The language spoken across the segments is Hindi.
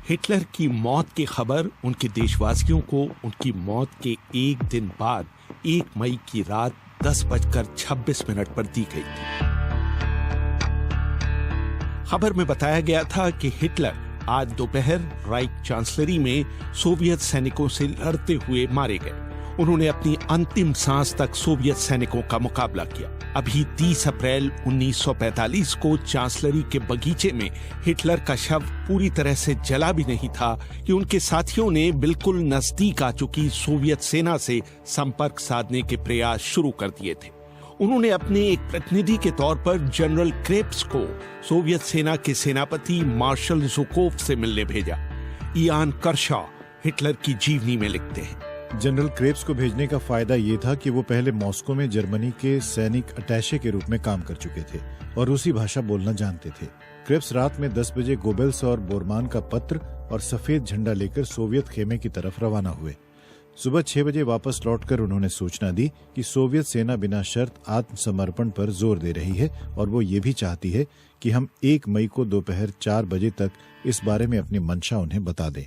हिटलर की मौत की खबर उनके देशवासियों को उनकी मौत के एक दिन बाद 1 मई की रात 10:26 पर दी गई थी। खबर में बताया गया था कि हिटलर आज दोपहर राइक चांसलरी में सोवियत सैनिकों से लड़ते हुए मारे गए। उन्होंने अपनी अंतिम सांस तक सोवियत सैनिकों का मुकाबला किया। अभी 30 अप्रैल 1945 को चांसलरी के बगीचे में हिटलर का शव पूरी तरह से जला भी नहीं था कि उनके साथियों ने बिल्कुल नजदीक आ चुकी सोवियत सेना से संपर्क साधने के प्रयास शुरू कर दिए थे। उन्होंने अपने एक प्रतिनिधि के तौर पर जनरल क्रेप्स को सोवियत सेना के सेनापति मार्शल ज़ुकोव से मिलने भेजा। इयान कर्शा हिटलर की जीवनी में लिखते हैं, जनरल क्रेप्स को भेजने का फायदा ये था कि वो पहले मॉस्को में जर्मनी के सैनिक अटैशे के रूप में काम कर चुके थे और रूसी भाषा बोलना जानते थे। क्रेप्स रात में 10 बजे गोबेल्स और बोरमान का पत्र और सफेद झंडा लेकर सोवियत खेमे की तरफ रवाना हुए। सुबह 6 बजे वापस लौटकर उन्होंने सूचना दी कि सोवियत सेना बिना शर्त आत्मसमर्पण पर जोर दे रही है और वो ये भी चाहती है कि हम 1 मई को दोपहर 4 बजे तक इस बारे में अपनी मंशा उन्हें बता दें।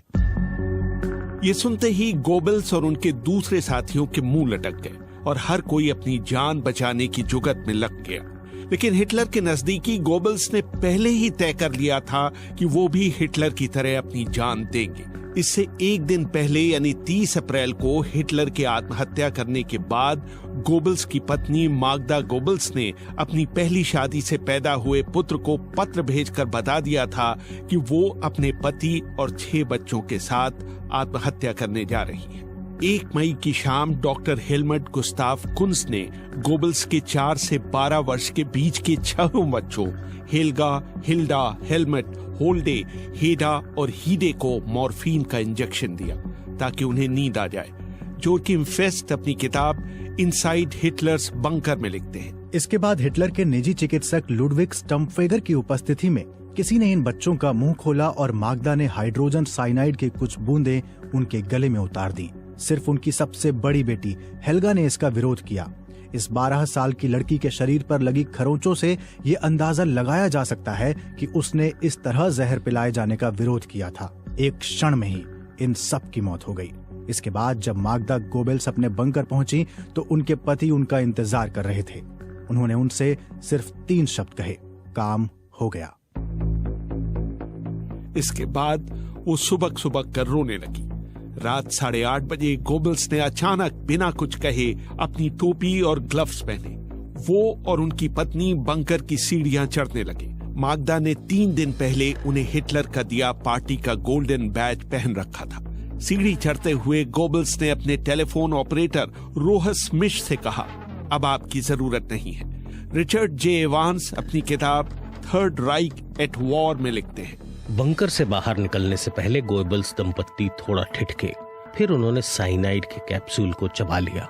ये सुनते ही गोबेल्स और उनके दूसरे साथियों के मुंह लटक गए और हर कोई अपनी जान बचाने की जुगत में लग गया। लेकिन हिटलर के नजदीकी गोबेल्स ने पहले ही तय कर लिया था कि वो भी हिटलर की तरह अपनी जान देंगे। इससे एक दिन पहले यानी 30 अप्रैल को हिटलर के आत्महत्या करने के बाद गोबेल्स की पत्नी माग्दा गोबेल्स ने अपनी पहली शादी से पैदा हुए पुत्र को पत्र भेजकर बता दिया था कि वो अपने पति और 6 बच्चों के साथ आत्महत्या करने जा रही है। 1 मई की शाम डॉक्टर हेलमट गुस्ताफ कुंस ने गोबेल्स के 4 से 12 वर्ष के बीच के 6 बच्चों हेल्गा, हिल्डा, हेलमट, होल्डे, हेडा और हीडे को मॉर्फिन का इंजेक्शन दिया ताकि उन्हें नींद आ जाए। जोकिम फेस्ट अपनी किताब इनसाइड हिटलर्स बंकर में लिखते हैं, इसके बाद हिटलर के निजी चिकित्सक लुडविग स्टम्पफेगर की उपस्थिति में किसी ने इन बच्चों का मुंह खोला और माग्दा ने हाइड्रोजन साइनाइड की कुछ बूंदें उनके गले में उतार दी। सिर्फ उनकी सबसे बड़ी बेटी हेल्गा ने इसका विरोध किया। इस 12 साल की लड़की के शरीर पर लगी खरोंचों से ये अंदाजा लगाया जा सकता है कि उसने इस तरह जहर पिलाए जाने का विरोध किया था। एक क्षण में ही इन सब की मौत हो गई। इसके बाद जब माग्दा गोबेल्स अपने बंकर पहुंची तो उनके पति उनका इंतजार कर रहे थे। उन्होंने उनसे सिर्फ 3 शब्द कहे, काम हो गया। इसके बाद वो सुबक सुबक कर रोने लगी। रात 8:30 बजे गोबेल्स ने अचानक बिना कुछ कहे अपनी टोपी और ग्लव्स पहने। वो और उनकी पत्नी बंकर की सीढ़ियां चढ़ने लगे। माग्दा ने 3 दिन पहले उन्हें हिटलर का दिया पार्टी का गोल्डन बैज पहन रखा था। सीढ़ी चढ़ते हुए गोबेल्स ने अपने टेलीफोन ऑपरेटर रोहस मिश से कहा, अब आपकी जरूरत नहीं है। रिचर्ड जे एवांस अपनी किताब थर्ड राइक एट वॉर में लिखते हैं, बंकर से बाहर निकलने से पहले गोबेल्स दंपत्ति थोड़ा ठिठके, फिर उन्होंने साइनाइड के कैप्सूल को चबा लिया।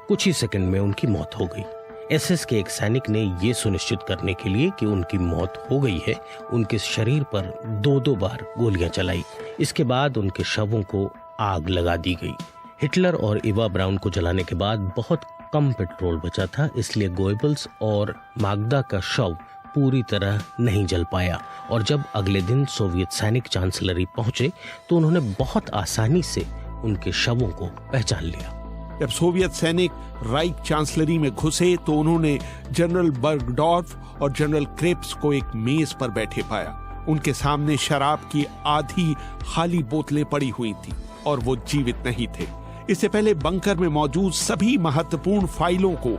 कुछ ही सेकंड में उनकी मौत हो गई। एसएस के एक सैनिक ने ये सुनिश्चित करने के लिए कि उनकी मौत हो गई है, उनके शरीर पर 2-2 बार गोलियां चलाई। इसके बाद उनके शवों को आग लगा दी गई। हिटलर और इवा ब्राउन को जलाने के बाद बहुत कम पेट्रोल बचा था, इसलिए गोबेल्स और माग्दा का शव पूरी तरह नहीं जल पाया और जब अगले दिन सोवियत सैनिक चांसलरी पहुंचे तो उन्होंने बहुत आसानी से उनके शवों को पहचान लिया। जब सोवियत सैनिक राइक चांसलरी में घुसे तो उन्होंने जनरल बर्गडॉर्फ और जनरल क्रेप्स को एक मेज पर बैठे पाया। उनके सामने शराब की आधी खाली बोतलें पड़ी हुई थी और वो जीवित नहीं थे। इससे पहले बंकर में मौजूद सभी महत्वपूर्ण फाइलों को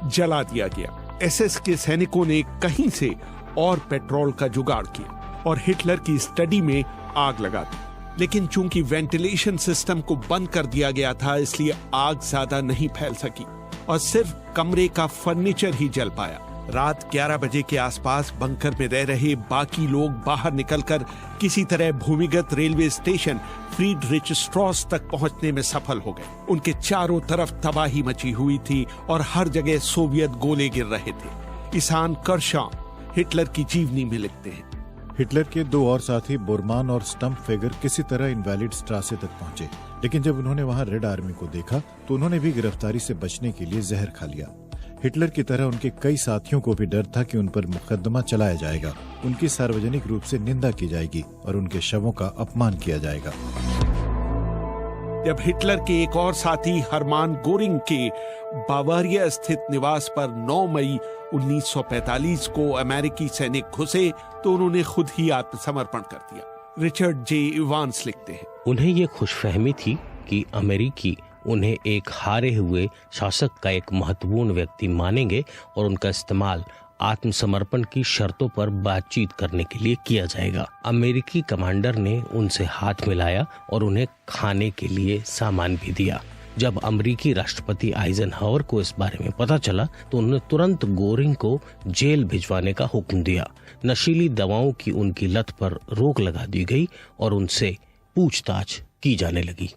जला दिया गया। एसएस के सैनिकों ने कहीं से और पेट्रोल का जुगाड़ किया और हिटलर की स्टडी में आग लगा दी। लेकिन चूंकि वेंटिलेशन सिस्टम को बंद कर दिया गया था, इसलिए आग ज्यादा नहीं फैल सकी और सिर्फ कमरे का फर्नीचर ही जल पाया। रात 11 बजे के आसपास बंकर में रह रहे बाकी लोग बाहर निकलकर किसी तरह भूमिगत रेलवे स्टेशन फ्रीडरिच स्ट्रॉस तक पहुंचने में सफल हो गए। उनके चारों तरफ तबाही मची हुई थी और हर जगह सोवियत गोले गिर रहे थे। इसान कर्शा हिटलर की जीवनी में लिखते हैं, हिटलर के 2 और साथी बोरमान और स्टम्पफेगर किसी तरह इनवैलिड स्ट्रासे तक पहुंचे, लेकिन जब उन्होंने वहां रेड आर्मी को देखा तो उन्होंने भी गिरफ्तारी से बचने के लिए जहर खा लिया। हिटलर की तरह उनके कई साथियों को भी डर था कि उन पर मुकदमा चलाया जाएगा, उनकी सार्वजनिक रूप से निंदा की जाएगी और उनके शवों का अपमान किया जाएगा। जब हिटलर के एक और साथी हरमान गोरिंग के बावारिया स्थित निवास पर 9 मई 1945 को अमेरिकी सैनिक घुसे तो उन्होंने खुद ही आत्मसमर्पण कर दिया। रिचर्ड जे इवांस लिखते हैं, उन्हें ये खुशफहमी थी कि अमेरिकी उन्हें एक हारे हुए शासक का एक महत्वपूर्ण व्यक्ति मानेंगे और उनका इस्तेमाल आत्मसमर्पण की शर्तों पर बातचीत करने के लिए किया जाएगा। अमेरिकी कमांडर ने उनसे हाथ मिलाया और उन्हें खाने के लिए सामान भी दिया। जब अमेरिकी राष्ट्रपति आइजनहावर को इस बारे में पता चला तो उन्होंने तुरंत गोरिंग को जेल भिजवाने का हुक्म दिया। नशीली दवाओं की उनकी लत पर रोक लगा दी गई और उनसे पूछताछ की जाने लगी।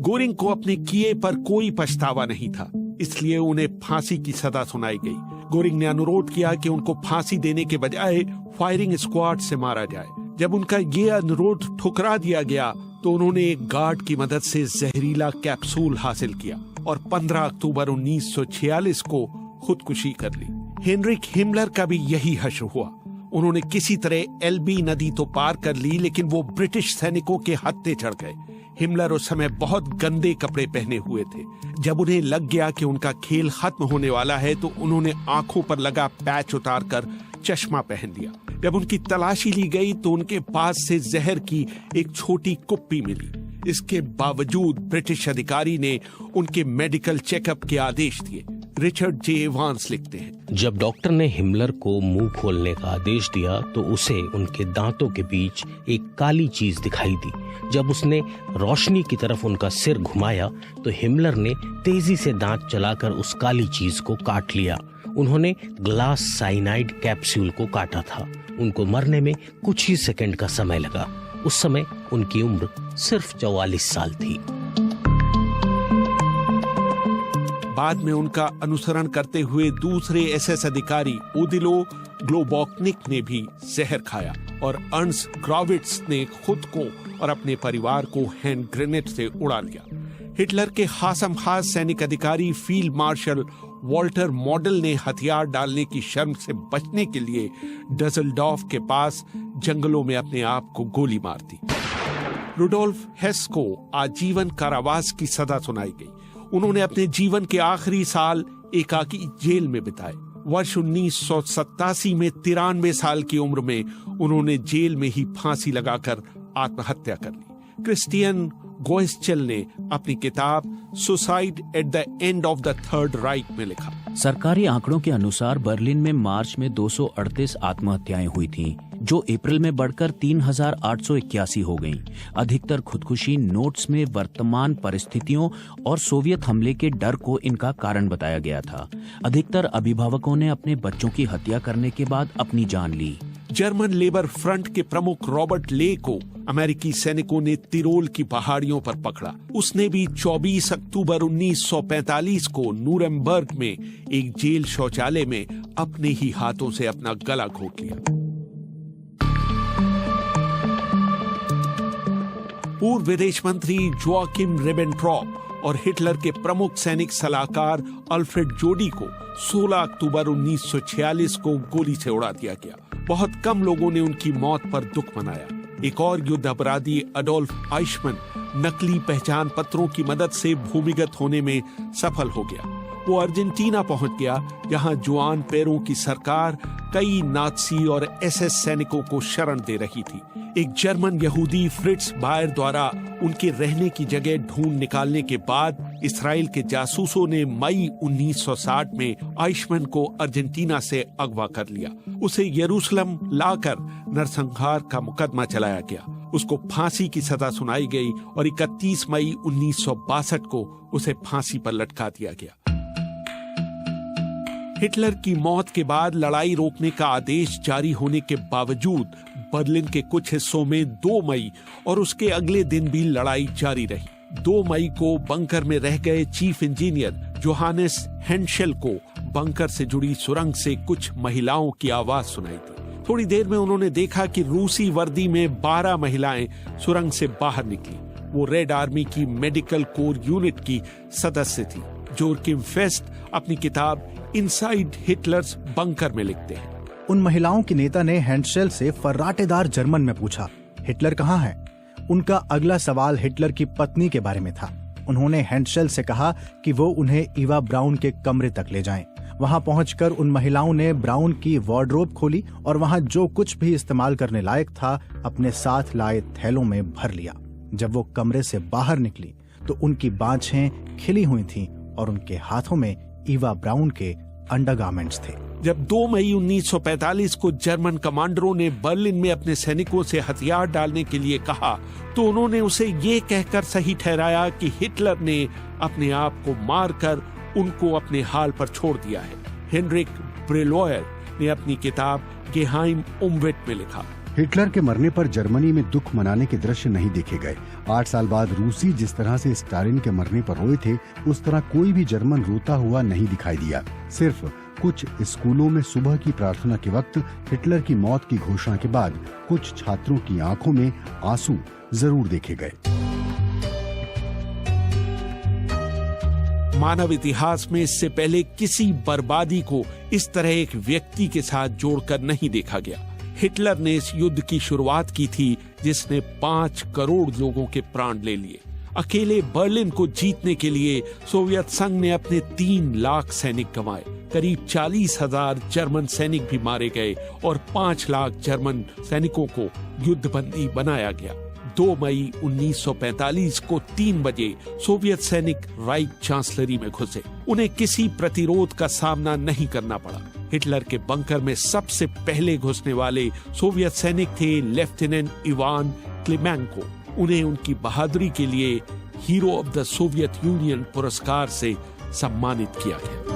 गोरिंग को अपने किए पर कोई पछतावा नहीं था, इसलिए उन्हें फांसी की सजा सुनाई गई। गोरिंग ने अनुरोध किया कि उनको फांसी देने के बजाय फायरिंग स्क्वाड से मारा जाए। जब उनका ये अनुरोध ठुकरा दिया गया तो उन्होंने एक गार्ड की मदद से जहरीला कैप्सूल हासिल किया और 15 अक्टूबर 1946 को खुदकुशी कर ली। हेनरिक हिमलर का भी यही हश्र हुआ। उन्होंने किसी तरह एल्बी नदी तो पार कर ली, लेकिन वो ब्रिटिश सैनिकों के हत्थे चढ़ गए। हिमलर उस समय बहुत गंदे कपड़े पहने हुए थे। जब उन्हें लग गया कि उनका खेल खत्म होने वाला है तो उन्होंने आंखों पर लगा पैच उतारकर चश्मा पहन लिया। जब उनकी तलाशी ली गई तो उनके पास से जहर की एक छोटी कुप्पी मिली। इसके बावजूद ब्रिटिश अधिकारी ने उनके मेडिकल चेकअप के आदेश दिए। रिचर्ड जे इवांस लिखते हैं, जब डॉक्टर ने हिमलर को मुंह खोलने का आदेश दिया तो उसे उनके दांतों के बीच एक काली चीज दिखाई दी। जब उसने रोशनी की तरफ उनका सिर घुमाया तो हिमलर ने तेजी से दांत चलाकर उस काली चीज को काट लिया। उन्होंने ग्लास साइनाइड कैप्सूल को काटा था। उनको मरने में कुछ ही सेकंड का समय लगा। उस समय उनकी उम्र सिर्फ 44 साल थी। बाद में उनका अनुसरण करते हुए दूसरे एसएस अधिकारी ओदिलो ग्लोबॉकनिक ने भी जहर खाया और अर्न्स्ट ग्राविट्स ने खुद को और अपने परिवार को हैंड ग्रेनेड से उड़ा लिया। हिटलर के खासम खास सैनिक अधिकारी फील्ड मार्शल वॉल्टर मॉडल ने हथियार डालने की शर्म से बचने के लिए डसेल्डॉर्फ के पास जंगलों में अपने आप को गोली मार दी। रुडोल्फ हेस को आजीवन कारावास की सजा सुनाई गई। उन्होंने अपने जीवन के आखिरी साल एकाकी जेल में बिताए। वर्ष 1987 में 93 साल की उम्र में उन्होंने जेल में ही फांसी लगाकर आत्महत्या कर ली। क्रिस्टियन गोइस्चेल ने अपनी किताब suicide at the end of the third Reich में लिखा, सरकारी आंकड़ों के अनुसार बर्लिन में मार्च में 238 आत्महत्याएं हुई थीं, जो अप्रैल में बढ़कर 3881 हो गईं। अधिकतर खुदकुशी नोट्स में वर्तमान परिस्थितियों और सोवियत हमले के डर को इनका कारण बताया गया था। अधिकतर अभिभावकों ने अपने बच्चों की हत्या करने के बाद अपनी जान ली। जर्मन लेबर फ्रंट के प्रमुख रॉबर्ट ले को अमेरिकी सैनिकों ने तिरोल की पहाड़ियों पर पकड़ा। उसने भी 24 अक्टूबर 1945 को नूरेमबर्ग में एक जेल शौचालय में अपने ही हाथों से अपना गला घोट लिया। पूर्व विदेश मंत्री जोआकिम रिबेनट्रॉप और हिटलर के प्रमुख सैनिक सलाहकार अल्फ्रेड जोडी को 16 अक्टूबर 1946 को गोली से उड़ा दिया गया। बहुत कम लोगों ने उनकी मौत पर दुख मनाया। एक और युद्ध अपराधी अडोल्फ आइशमैन नकली पहचान पत्रों की मदद से भूमिगत होने में सफल हो गया। वो अर्जेंटीना पहुंच गया, जहां जुआन पेरो की सरकार कई नाजी और एसएस सैनिकों को शरण दे रही थी। एक जर्मन यहूदी फ्रिट्ज बायर द्वारा उनके रहने की जगह ढूंढ निकालने के बाद इस्राएल के जासूसों ने मई 1960 में आइशमैन को अर्जेंटीना से अगवा कर लिया। उसे यरूशलेम लाकर नरसंहार का मुकदमा चलाया गया। उसको फांसी की सजा सुनाई गई और 31 मई 1962 को उसे फांसी पर लटका दिया गया। हिटलर की मौत के बाद लड़ाई रोकने का आदेश जारी होने के बावजूद बर्लिन के कुछ हिस्सों में 2 मई और उसके अगले दिन भी लड़ाई जारी रही। 2 मई को बंकर में रह गए चीफ इंजीनियर जोहानेस हेंशेल को बंकर से जुड़ी सुरंग से कुछ महिलाओं की आवाज सुनाई दी। थोड़ी देर में उन्होंने देखा कि रूसी वर्दी में 12 महिलाएं सुरंग से बाहर निकली। वो रेड आर्मी की मेडिकल कोर यूनिट की सदस्य थी। जोरकिम फेस्ट अपनी किताब इनसाइड हिटलर्स बंकर में लिखते हैं। उन महिलाओं की नेता ने हैंडशेल से फर्राटेदार जर्मन में पूछा, हिटलर कहाँ है? उनका अगला सवाल हिटलर की पत्नी के बारे में था। उन्होंने हैंडशेल से कहा कि वो उन्हें ईवा ब्राउन के कमरे तक ले जाएं। वहां पहुंचकर उन महिलाओं ने ब्राउन की वार्डरोब खोली और वहां जो कुछ भी इस्तेमाल करने लायक था अपने साथ लाए थैलों में भर लिया। जब वो कमरे से बाहर निकली तो उनकी बाँछें खिली हुई थीं और उनके हाथों में ईवा ब्राउन के अंडरगारमेंट्स थे। जब 2 मई 1945 को जर्मन कमांडरों ने बर्लिन में अपने सैनिकों से हथियार डालने के लिए कहा तो उन्होंने उसे ये कहकर सही ठहराया कि हिटलर ने अपने आप को मारकर उनको अपने हाल पर छोड़ दिया है। हेनरिक ब्रेलोयर ने अपनी किताब गेहाइम उमवेट में लिखा, हिटलर के मरने पर जर्मनी में दुख मनाने के दृश्य नहीं देखे गए। 8 साल बाद रूसी जिस तरह से स्टालिन के मरने पर रोए थे, उस तरह कोई भी जर्मन रोता हुआ नहीं दिखाई दिया। सिर्फ कुछ स्कूलों में सुबह की प्रार्थना के वक्त हिटलर की मौत की घोषणा के बाद कुछ छात्रों की आंखों में आंसू जरूर देखे गए। मानव इतिहास में इससे पहले किसी बर्बादी को इस तरह एक व्यक्ति के साथ जोड़कर नहीं देखा गया। हिटलर ने इस युद्ध की शुरुआत की थी जिसने 5 करोड़ लोगों के प्राण ले लिए। अकेले बर्लिन को जीतने के लिए सोवियत संघ ने अपने 3 लाख सैनिक गंवाए, करीब 40,000 जर्मन सैनिक भी मारे गए और 5 लाख जर्मन सैनिकों को युद्धबंदी बनाया गया। 2 मई 1945 को 3 बजे सोवियत सैनिक राइक चांसलरी में घुसे। उन्हें किसी प्रतिरोध का सामना नहीं करना पड़ा। हिटलर के बंकर में सबसे पहले घुसने वाले सोवियत सैनिक थे लेफ्टिनेंट इवान क्लिमेंको। उन्हें उनकी बहादुरी के लिए hero of the Soviet union पुरस्कार से सम्मानित किया गया।